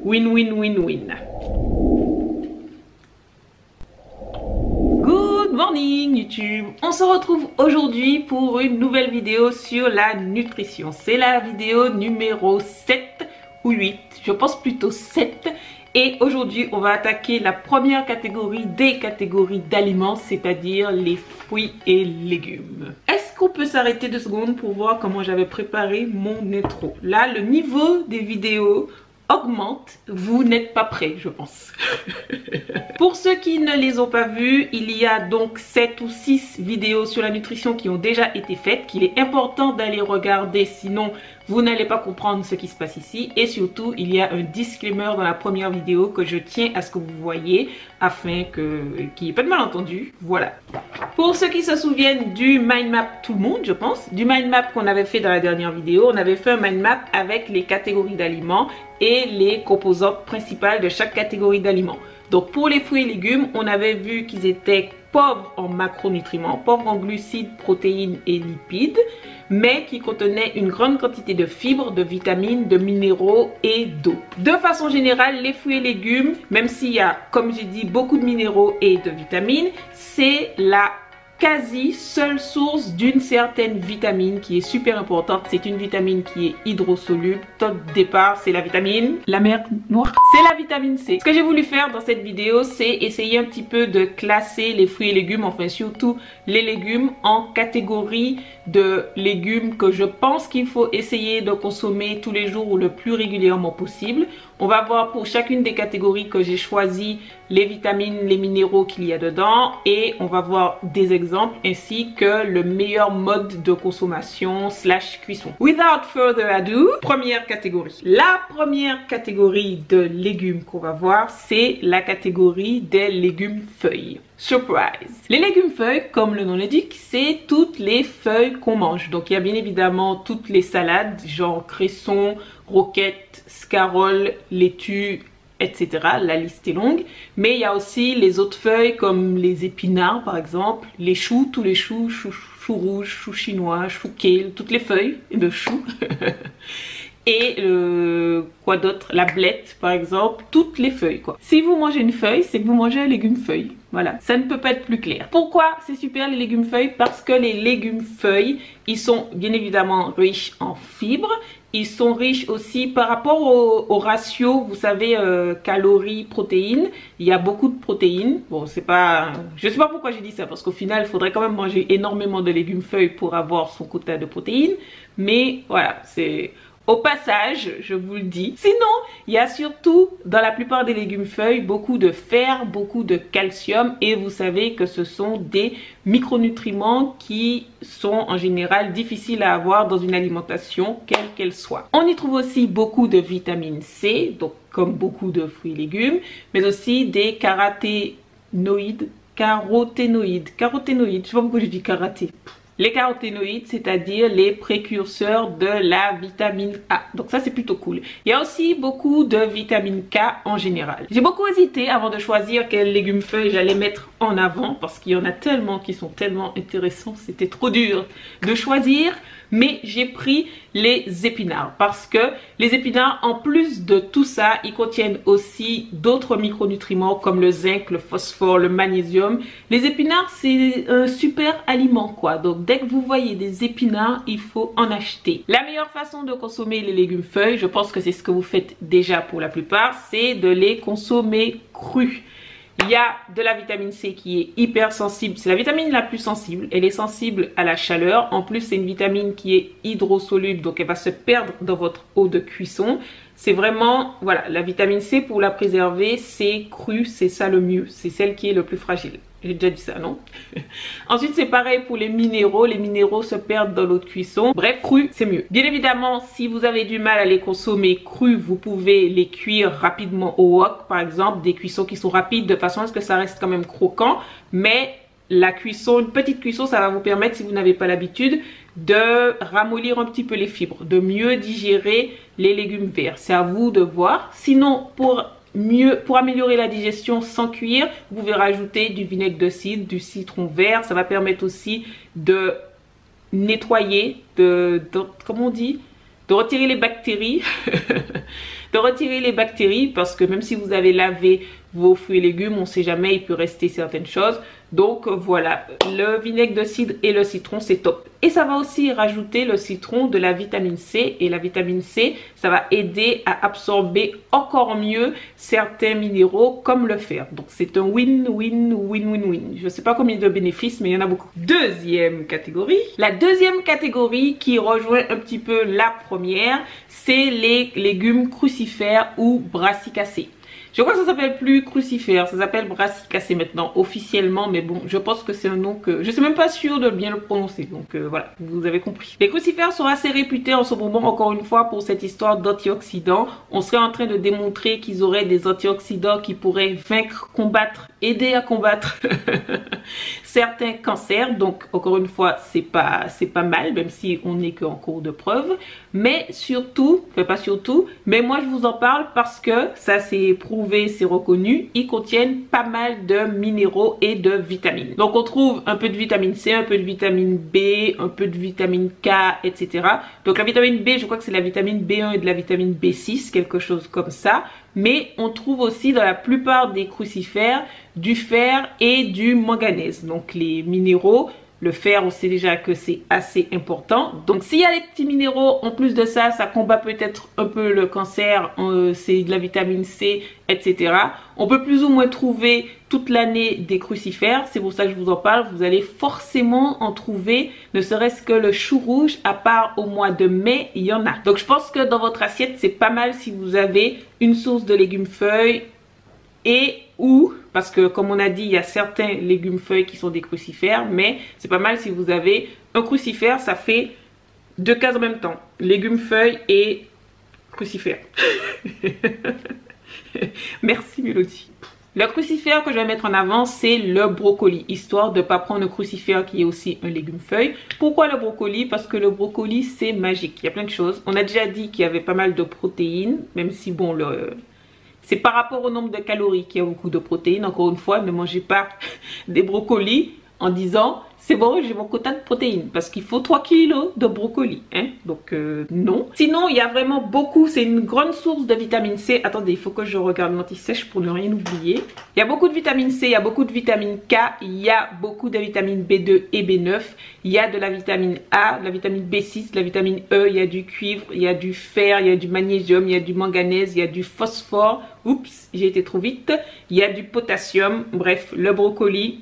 Win-win-win-win. Good morning YouTube. On se retrouve aujourd'hui pour une nouvelle vidéo sur la nutrition. C'est la vidéo numéro 7 ou 8, je pense plutôt 7. Et aujourd'hui, on va attaquer la première catégorie des catégories d'aliments, c'est-à-dire les fruits et légumes. Est-ce qu'on peut s'arrêter 2 secondes pour voir comment j'avais préparé mon intro? Là, le niveau des vidéos augmente, vous n'êtes pas prêts, je pense. Pour ceux qui ne les ont pas vues, il y a donc 7 ou 6 vidéos sur la nutrition qui ont déjà été faites, qu'il est important d'aller regarder, sinon vous n'allez pas comprendre ce qui se passe ici. Et surtout, il y a un disclaimer dans la première vidéo que je tiens à ce que vous voyez afin qu'il n'y ait pas de malentendu. Voilà. Pour ceux qui se souviennent du mind map, tout le monde je pense, du mind map qu'on avait fait dans la dernière vidéo, on avait fait un mind map avec les catégories d'aliments et les composantes principales de chaque catégorie d'aliments. Donc pour les fruits et légumes, on avait vu qu'ils étaient pauvres en macronutriments, pauvres en glucides, protéines et lipides, mais qui contenaient une grande quantité de fibres, de vitamines, de minéraux et d'eau. De façon générale, les fruits et légumes, même s'il y a, comme j'ai dit, beaucoup de minéraux et de vitamines, c'est la quasi seule source d'une certaine vitamine qui est super importante. C'est une vitamine qui est hydrosoluble. Au départ, c'est la vitamine, la mer noire, c'est la vitamine C. Ce que j'ai voulu faire dans cette vidéo, c'est essayer un petit peu de classer les fruits et légumes, enfin surtout les légumes, en catégories de légumes que je pense qu'il faut essayer de consommer tous les jours ou le plus régulièrement possible. On va voir pour chacune des catégories que j'ai choisi les vitamines, les minéraux qu'il y a dedans, et on va voir des exemples ainsi que le meilleur mode de consommation / cuisson. Without further ado, première catégorie. La première catégorie de légumes qu'on va voir, c'est la catégorie des légumes feuilles. Surprise! Les légumes feuilles, comme le nom l'indique, c'est toutes les feuilles qu'on mange. Donc il y a bien évidemment toutes les salades, genre cresson, roquette, scarole, laitue, etc. La liste est longue. Mais il y a aussi les autres feuilles comme les épinards par exemple, les choux, tous les choux, choux rouges, choux chinois, choux kale, toutes les feuilles de choux. Et quoi d'autre, la blette par exemple, toutes les feuilles quoi. Si vous mangez une feuille, c'est que vous mangez un légume feuille. Voilà, ça ne peut pas être plus clair. Pourquoi c'est super les légumes feuilles? Parce que les légumes feuilles, ils sont bien évidemment riches en fibres. Ils sont riches aussi par rapport au ratio, vous savez, calories, protéines. Il y a beaucoup de protéines. Bon, c'est pas... Je sais pas pourquoi j'ai dit ça, parce qu'au final, il faudrait quand même manger énormément de légumes feuilles pour avoir son quota de protéines. Mais voilà, c'est... Au passage, je vous le dis. Sinon, il y a surtout, dans la plupart des légumes feuilles, beaucoup de fer, beaucoup de calcium. Et vous savez que ce sont des micronutriments qui sont en général difficiles à avoir dans une alimentation, quelle qu'elle soit. On y trouve aussi beaucoup de vitamine C, donc comme beaucoup de fruits et légumes, mais aussi des caroténoïdes, je sais pas pourquoi je dis karaté. Les caroténoïdes, c'est-à-dire les précurseurs de la vitamine A. Donc ça, c'est plutôt cool. Il y a aussi beaucoup de vitamine K en général. J'ai beaucoup hésité avant de choisir quels légumes feuilles j'allais mettre en avant parce qu'il y en a tellement qui sont tellement intéressants. C'était trop dur de choisir. Mais j'ai pris les épinards parce que les épinards, en plus de tout ça, ils contiennent aussi d'autres micronutriments comme le zinc, le phosphore, le magnésium. Les épinards, c'est un super aliment quoi. Donc dès que vous voyez des épinards, il faut en acheter. La meilleure façon de consommer les légumes feuilles, je pense que c'est ce que vous faites déjà pour la plupart, c'est de les consommer crus. Il y a de la vitamine C qui est hyper sensible, c'est la vitamine la plus sensible, elle est sensible à la chaleur, en plus c'est une vitamine qui est hydrosoluble, donc elle va se perdre dans votre eau de cuisson. C'est vraiment, voilà, la vitamine C pour la préserver, c'est cru, c'est ça le mieux, c'est celle qui est le plus fragile. J'ai déjà dit ça, non? Ensuite, c'est pareil pour les minéraux se perdent dans l'eau de cuisson. Bref, cru, c'est mieux. Bien évidemment, si vous avez du mal à les consommer crus, vous pouvez les cuire rapidement au wok, par exemple, des cuissons qui sont rapides de façon à ce que ça reste quand même croquant. Mais la cuisson, une petite cuisson, ça va vous permettre, si vous n'avez pas l'habitude, de ramollir un petit peu les fibres, de mieux digérer les légumes verts. C'est à vous de voir. Sinon, pour améliorer la digestion sans cuire, vous pouvez rajouter du vinaigre de cidre, du citron vert. Ça va permettre aussi de nettoyer, comment on dit, de retirer les bactéries de retirer les bactéries, parce que même si vous avez lavé vos fruits et légumes, on ne sait jamais, il peut rester certaines choses. Donc voilà, le vinaigre de cidre et le citron, c'est top. Et ça va aussi rajouter le citron de la vitamine C. Et la vitamine C, ça va aider à absorber encore mieux certains minéraux comme le fer. Donc c'est un win-win-win-win-win. Je ne sais pas combien de bénéfices, mais il y en a beaucoup. Deuxième catégorie. La deuxième catégorie qui rejoint un petit peu la première, c'est les légumes crucifères ou brassicacés. Je crois que ça s'appelle plus crucifère, ça s'appelle brassicacé maintenant officiellement, mais bon, je pense que c'est un nom que je suis même pas sûre de bien le prononcer, donc voilà, vous avez compris. Les crucifères sont assez réputés en ce moment, encore une fois, pour cette histoire d'antioxydants. On serait en train de démontrer qu'ils auraient des antioxydants qui pourraient vaincre, combattre, aider à combattre certains cancers. Donc encore une fois, c'est pas mal, même si on n'est qu'en cours de preuve. Mais surtout, enfin pas surtout, mais moi je vous en parle parce que ça c'est prouvé, c'est reconnu, ils contiennent pas mal de minéraux et de vitamines. Donc on trouve un peu de vitamine C, un peu de vitamine B, un peu de vitamine K, etc. Donc la vitamine B, je crois que c'est la vitamine B1 et de la vitamine B6, quelque chose comme ça. Mais on trouve aussi dans la plupart des crucifères du fer et du manganèse. Donc les minéraux, le fer, on sait déjà que c'est assez important. Donc s'il y a des petits minéraux, en plus de ça, ça combat peut-être un peu le cancer, c'est de la vitamine C, etc. On peut plus ou moins trouver toute l'année des crucifères, c'est pour ça que je vous en parle. Vous allez forcément en trouver, ne serait-ce que le chou rouge, à part au mois de mai, il y en a. Donc je pense que dans votre assiette, c'est pas mal si vous avez une source de légumes feuilles et ou, parce que comme on a dit, il y a certains légumes feuilles qui sont des crucifères, mais c'est pas mal si vous avez un crucifère, ça fait deux cases en même temps, légumes feuilles et crucifères. Merci Mélodie. Le crucifère que je vais mettre en avant, c'est le brocoli, histoire de ne pas prendre le crucifère qui est aussi un légume feuille. Pourquoi le brocoli? Parce que le brocoli, c'est magique. Il y a plein de choses. On a déjà dit qu'il y avait pas mal de protéines, même si bon, c'est par rapport au nombre de calories qu'il y a beaucoup de protéines. Encore une fois, ne mangez pas des brocolis en disant c'est bon, j'ai mon quota de protéines, parce qu'il faut 3 kilos de brocoli, hein? Donc non. Sinon, il y a vraiment beaucoup, c'est une grande source de vitamine C. Attendez, il faut que je regarde l'anti-sèche pour ne rien oublier. Il y a beaucoup de vitamine C, il y a beaucoup de vitamine K, il y a beaucoup de vitamine B2 et B9, il y a de la vitamine A, de la vitamine B6, de la vitamine E, il y a du cuivre, il y a du fer, il y a du magnésium, il y a du manganèse, il y a du phosphore. Oups, j'ai été trop vite. Il y a du potassium. Bref, le brocoli,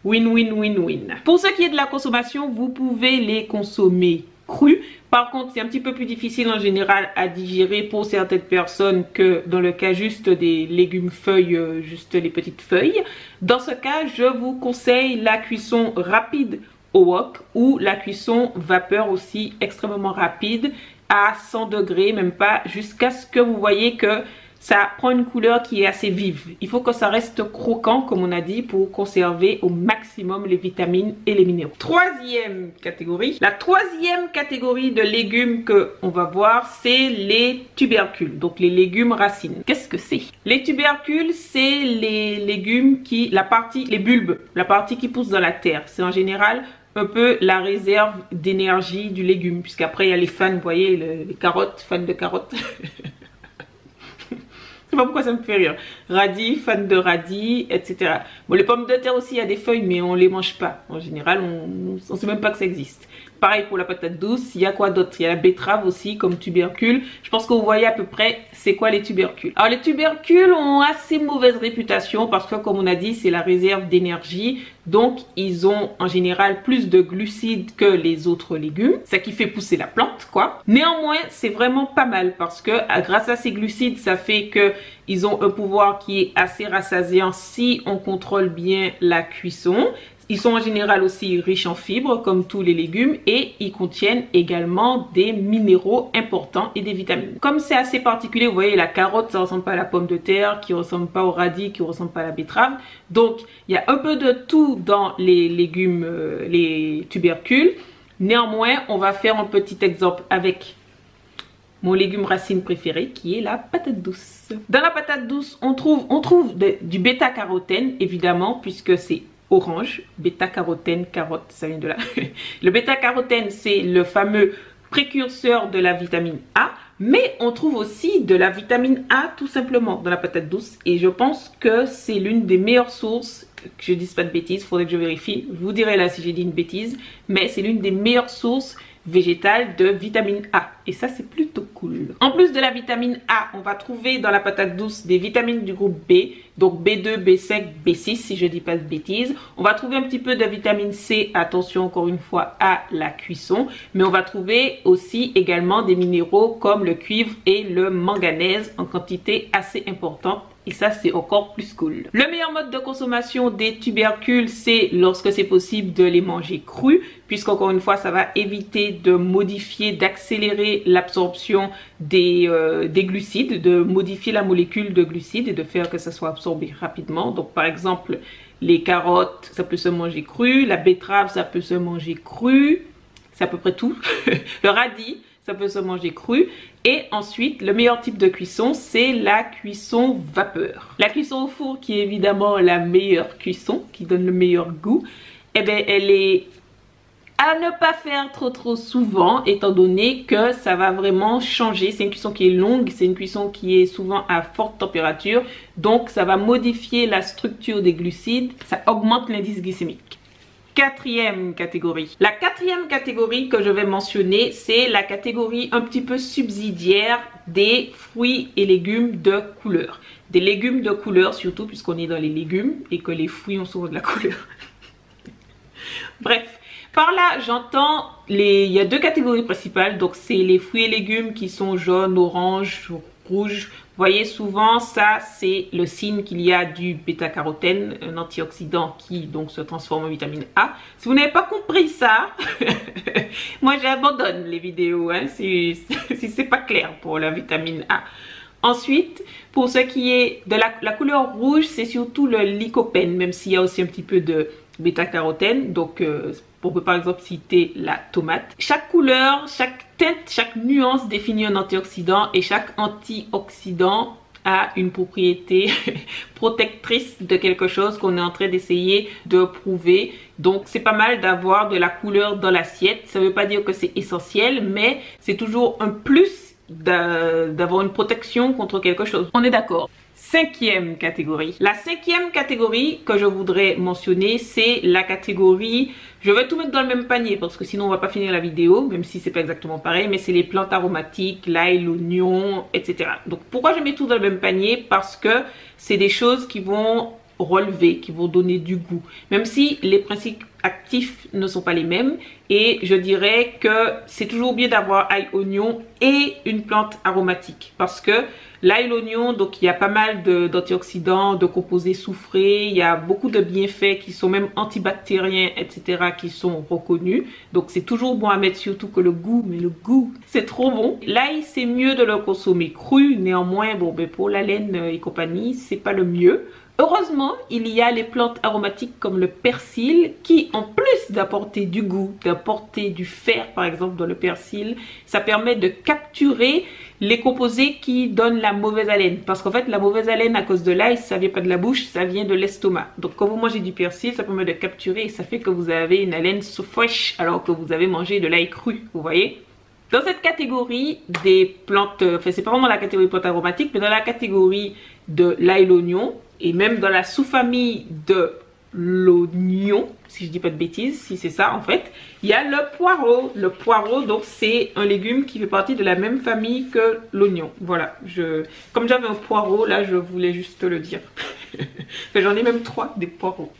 win-win-win-win. Pour ce qui est de la consommation, vous pouvez les consommer crus. Par contre, c'est un petit peu plus difficile en général à digérer pour certaines personnes que dans le cas juste des légumes feuilles, juste les petites feuilles. Dans ce cas, je vous conseille la cuisson rapide au wok ou la cuisson vapeur aussi extrêmement rapide à 100 degrés, même pas, jusqu'à ce que vous voyez que ça prend une couleur qui est assez vive. Il faut que ça reste croquant, comme on a dit, pour conserver au maximum les vitamines et les minéraux. Troisième catégorie. La troisième catégorie de légumes que on va voir, c'est les tubercules. Donc les légumes racines. Qu'est-ce que c'est? Les tubercules, c'est les légumes qui, les bulbes, la partie qui pousse dans la terre. C'est en général un peu la réserve d'énergie du légume. Puisqu'après, il y a les fans, vous voyez, les carottes, fans de carottes. Je sais pas pourquoi ça me fait rire. Radis, fan de radis, etc. Bon, les pommes de terre aussi, il y a des feuilles, mais on les mange pas. En général, on sait même pas que ça existe. Pareil pour la patate douce. Il y a quoi d'autre? Il y a la betterave aussi comme tubercule. Je pense que vous voyez à peu près c'est quoi les tubercules. Alors les tubercules ont assez mauvaise réputation parce que comme on a dit, c'est la réserve d'énergie. Donc ils ont en général plus de glucides que les autres légumes. Ça qui fait pousser la plante quoi. Néanmoins, c'est vraiment pas mal parce que grâce à ces glucides, ça fait que ils ont un pouvoir qui est assez rassasiant si on contrôle bien la cuisson. Ils sont en général aussi riches en fibres comme tous les légumes et ils contiennent également des minéraux importants et des vitamines. Comme c'est assez particulier, vous voyez la carotte ça ressemble pas à la pomme de terre, qui ressemble pas au radis, qui ressemble pas à la betterave. Donc il y a un peu de tout dans les légumes, les tubercules. Néanmoins, on va faire un petit exemple avec mon légume racine préféré qui est la patate douce. Dans la patate douce, on trouve du bêta-carotène évidemment puisque c'est orange, bêta-carotène, carotte, ça vient de là. Le bêta-carotène, c'est le fameux précurseur de la vitamine A, mais on trouve aussi de la vitamine A tout simplement dans la patate douce et je pense que c'est l'une des meilleures sources, que je ne dise pas de bêtises, il faudrait que je vérifie, je vous dirai là si j'ai dit une bêtise, mais c'est l'une des meilleures sources végétale de vitamine A et ça c'est plutôt cool. En plus de la vitamine A, on va trouver dans la patate douce des vitamines du groupe B, donc B2, B5, B6 si je dis pas de bêtises. On va trouver un petit peu de vitamine C, attention encore une fois à la cuisson, mais on va trouver aussi également des minéraux comme le cuivre et le manganèse en quantité assez importante. Et ça, c'est encore plus cool. Le meilleur mode de consommation des tubercules, c'est lorsque c'est possible de les manger crus, puisqu'encore une fois, ça va éviter de modifier, d'accélérer l'absorption des glucides, de modifier la molécule de glucides et de faire que ça soit absorbé rapidement. Donc, par exemple, les carottes, ça peut se manger cru. La betterave, ça peut se manger cru. C'est à peu près tout. Le radis, ça peut se manger cru. Et ensuite, le meilleur type de cuisson, c'est la cuisson vapeur. La cuisson au four, qui est évidemment la meilleure cuisson, qui donne le meilleur goût, eh bien, elle est à ne pas faire trop souvent, étant donné que ça va vraiment changer. C'est une cuisson qui est longue, c'est une cuisson qui est souvent à forte température, donc ça va modifier la structure des glucides, ça augmente l'indice glycémique. Quatrième catégorie. La quatrième catégorie que je vais mentionner, c'est la catégorie un petit peu subsidiaire des fruits et légumes de couleur. Des légumes de couleur surtout, puisqu'on est dans les légumes et que les fruits ont souvent de la couleur. Bref, par là j'entends, il y a deux catégories principales. Donc c'est les fruits et légumes qui sont jaunes, orange, rouge. Vous voyez souvent ça, c'est le signe qu'il y a du bêta-carotène, un antioxydant qui donc se transforme en vitamine A. Si vous n'avez pas compris ça, moi j'abandonne les vidéos hein, si c'est pas clair pour la vitamine A. Ensuite, pour ce qui est de la couleur rouge, c'est surtout le lycopène, même s'il y a aussi un petit peu de bêta-carotène. Donc on peut par exemple citer la tomate. Chaque couleur, chaque teinte, chaque nuance définit un antioxydant et chaque antioxydant a une propriété protectrice de quelque chose qu'on est en train d'essayer de prouver. Donc c'est pas mal d'avoir de la couleur dans l'assiette. Ça veut pas dire que c'est essentiel, mais c'est toujours un plus d'avoir une protection contre quelque chose. On est d'accord. Cinquième catégorie. La cinquième catégorie que je voudrais mentionner, c'est la catégorie, je vais tout mettre dans le même panier parce que sinon on va pas finir la vidéo, même si c'est pas exactement pareil, mais c'est les plantes aromatiques, l'ail, l'oignon, etc. Donc pourquoi je mets tout dans le même panier? Parce que c'est des choses qui vont relever, qui vont donner du goût, même si les principes actifs ne sont pas les mêmes. Et je dirais que c'est toujours bien d'avoir ail, oignon et une plante aromatique, parce que l'ail, l'oignon, donc il y a pas mal d'antioxydants, de composés soufrés, il y a beaucoup de bienfaits qui sont même antibactériens, etc., qui sont reconnus. Donc c'est toujours bon à mettre, surtout que le goût, mais le goût, c'est trop bon. L'ail, c'est mieux de le consommer cru, néanmoins, bon, ben pour la laine et compagnie, c'est pas le mieux. Heureusement, il y a les plantes aromatiques comme le persil qui, en plus d'apporter du goût, d'apporter du fer par exemple dans le persil, ça permet de capturer les composés qui donnent la mauvaise haleine. Parce qu'en fait, la mauvaise haleine à cause de l'ail, ça vient pas de la bouche, ça vient de l'estomac. Donc quand vous mangez du persil, ça permet de capturer et ça fait que vous avez une haleine so fresh alors que vous avez mangé de l'ail cru, vous voyez? Dans cette catégorie des plantes, enfin c'est pas vraiment la catégorie plantes aromatiques, mais dans la catégorie de l'ail, l'oignon, et même dans la sous-famille de l'oignon, si je dis pas de bêtises, si c'est ça en fait, il y a le poireau. Le poireau, donc c'est un légume qui fait partie de la même famille que l'oignon. Voilà, comme j'avais un poireau, là je voulais juste le dire. J'en ai même 3 des poireaux.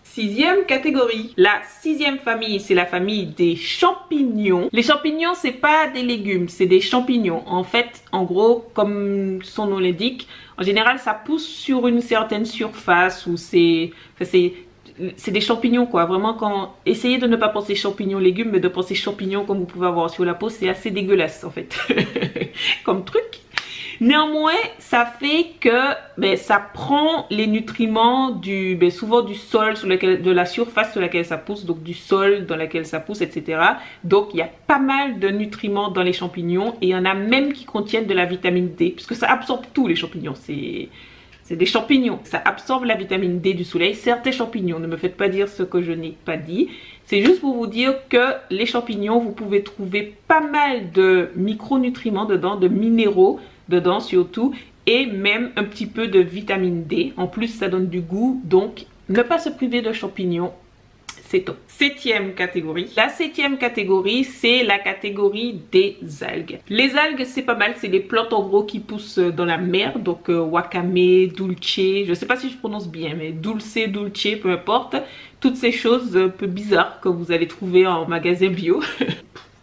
Sixième catégorie. La sixième famille, c'est la famille des champignons. Les champignons, c'est pas des légumes, c'est des champignons. En fait, en gros, comme son nom l'indique, en général, ça pousse sur une certaine surface où c'est des champignons quoi. Vraiment, essayez de ne pas penser champignons légumes, mais de penser champignons comme vous pouvez avoir sur la peau, c'est assez dégueulasse en fait comme truc. Néanmoins, ça fait que ça prend les nutriments souvent du sol de la surface sur laquelle ça pousse, donc du sol dans lequel ça pousse, etc. Donc il y a pas mal de nutriments dans les champignons et il y en a même qui contiennent de la vitamine D, puisque ça absorbe tout les champignons. C'est des champignons, ça absorbe la vitamine D du soleil. Certains champignons, ne me faites pas dire ce que je n'ai pas dit. C'est juste pour vous dire que les champignons, vous pouvez trouver pas mal de micronutriments dedans, de minéraux dedans surtout, et même un petit peu de vitamine D. En plus, ça donne du goût, donc ne pas se priver de champignons. C'est top. 7e catégorie. La 7e catégorie, c'est la catégorie des algues. Les algues, c'est pas mal. C'est les plantes en gros qui poussent dans la mer. Donc wakame, dulce, je sais pas si je prononce bien, mais dulce, peu importe. Toutes ces choses un peu bizarres que vous allez trouver en magasin bio.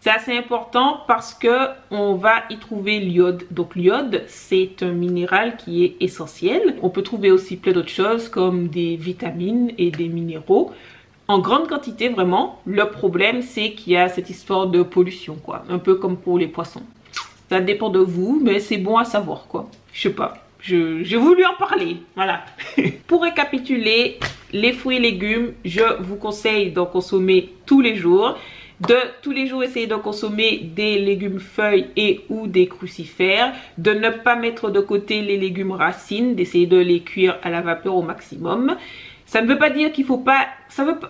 C'est assez important parce que on va y trouver l'iode. Donc l'iode, c'est un minéral qui est essentiel. On peut trouver aussi plein d'autres choses comme des vitamines et des minéraux. En grande quantité vraiment. Le problème c'est qu'il y a cette histoire de pollution quoi. Un peu comme pour les poissons. Ça dépend de vous mais c'est bon à savoir quoi. Je sais pas. J'ai voulu en parler. Voilà. Pour récapituler, les fruits et légumes, je vous conseille d'en consommer tous les jours. Tous les jours essayer de consommer des légumes feuilles et ou des crucifères, de ne pas mettre de côté les légumes racines, d'essayer de les cuire à la vapeur au maximum. Ça ne veut pas dire qu'il faut pas,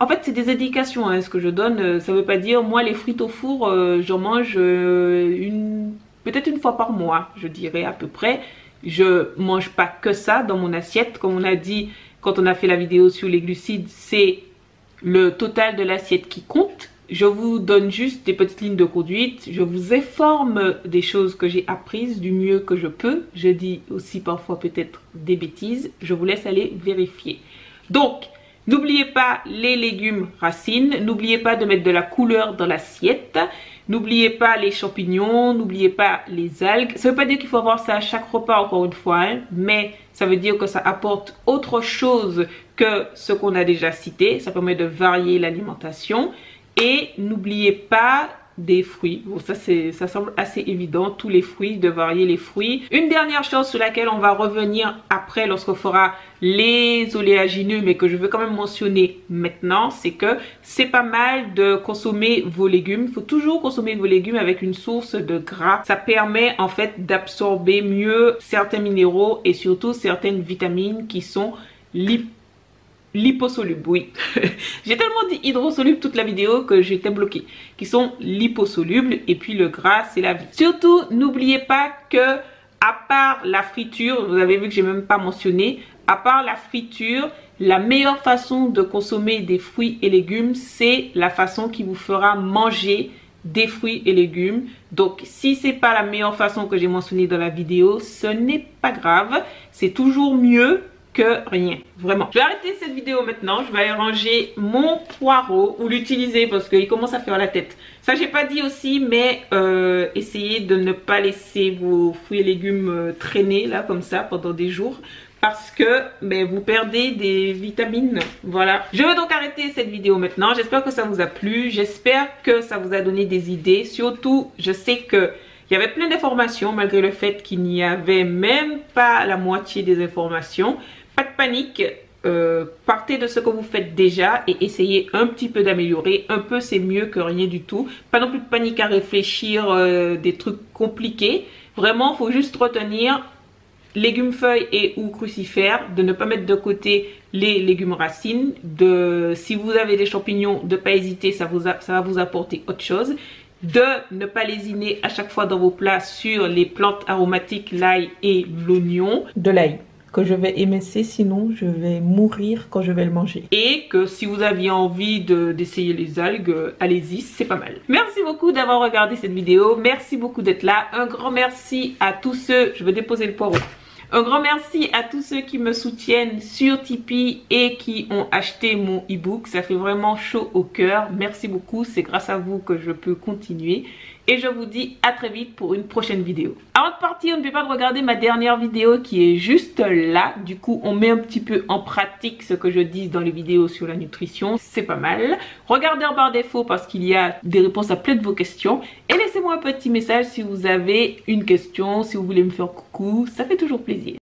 en fait c'est des indications hein, ce que je donne, ça veut pas dire moi les frites au four j'en mange peut-être une fois par mois je dirais à peu près. Je mange pas que ça dans mon assiette, comme on a dit quand on a fait la vidéo sur les glucides, c'est le total de l'assiette qui compte. Je vous donne juste des petites lignes de conduite, je vous informe des choses que j'ai apprises du mieux que je peux. Je dis aussi parfois peut-être des bêtises, je vous laisse aller vérifier. Donc, n'oubliez pas les légumes racines, n'oubliez pas de mettre de la couleur dans l'assiette, n'oubliez pas les champignons, n'oubliez pas les algues. Ça ne veut pas dire qu'il faut avoir ça à chaque repas encore une fois, hein, mais ça veut dire que ça apporte autre chose que ce qu'on a déjà cité, ça permet de varier l'alimentation. Et n'oubliez pas des fruits. Bon, ça semble assez évident, tous les fruits, de varier les fruits. Une dernière chose sur laquelle on va revenir après lorsqu'on fera les oléagineux, mais que je veux quand même mentionner maintenant, c'est que c'est pas mal de consommer vos légumes. Il faut toujours consommer vos légumes avec une source de gras. Ça permet en fait d'absorber mieux certains minéraux et surtout certaines vitamines qui sont liposolubles, oui. J'ai tellement dit hydrosolubles toute la vidéo que j'étais bloquée. Qui sont liposolubles et puis le gras c'est la vie. Surtout n'oubliez pas que à part la friture, vous avez vu que j'ai même pas mentionné, à part la friture, la meilleure façon de consommer des fruits et légumes, c'est la façon qui vous fera manger des fruits et légumes. Donc si c'est pas la meilleure façon que j'ai mentionnée dans la vidéo, ce n'est pas grave, c'est toujours mieux que rien, vraiment. Je vais arrêter cette vidéo maintenant, je vais aller ranger mon poireau ou l'utiliser parce qu'il commence à faire la tête. Ça j'ai pas dit aussi, mais essayez de ne pas laisser vos fruits et légumes traîner là comme ça pendant des jours parce que vous perdez des vitamines. Voilà, je vais donc arrêter cette vidéo maintenant. J'espère que ça vous a plu, j'espère que ça vous a donné des idées. Surtout je sais que il y avait plein d'informations malgré le fait qu'il n'y avait même pas la moitié des informations. Pas de panique, partez de ce que vous faites déjà et essayez un petit peu d'améliorer. Un peu c'est mieux que rien du tout. Pas non plus de panique à réfléchir des trucs compliqués. Vraiment, il faut juste retenir légumes feuilles et ou crucifères, de ne pas mettre de côté les légumes racines. Si vous avez des champignons, de ne pas hésiter, ça va vous apporter autre chose. De ne pas lésiner à chaque fois dans vos plats sur les plantes aromatiques, l'ail et l'oignon. De l'ail que je vais émincer, sinon je vais mourir quand je vais le manger. Et que si vous aviez envie d'essayer les algues, allez-y, c'est pas mal. Merci beaucoup d'avoir regardé cette vidéo, merci beaucoup d'être là. Un grand merci à tous ceux, je vais déposer le poireau. Un grand merci à tous ceux qui me soutiennent sur Tipeee et qui ont acheté mon e-book. Ça fait vraiment chaud au cœur. Merci beaucoup, c'est grâce à vous que je peux continuer. Et je vous dis à très vite pour une prochaine vidéo. Avant de partir, n'oubliez pas de regarder ma dernière vidéo qui est juste là. Du coup, on met un petit peu en pratique ce que je dis dans les vidéos sur la nutrition. C'est pas mal. Regardez en barre d'infos parce qu'il y a des réponses à plein de vos questions. Et laissez-moi un petit message si vous avez une question, si vous voulez me faire coucou. Ça fait toujours plaisir.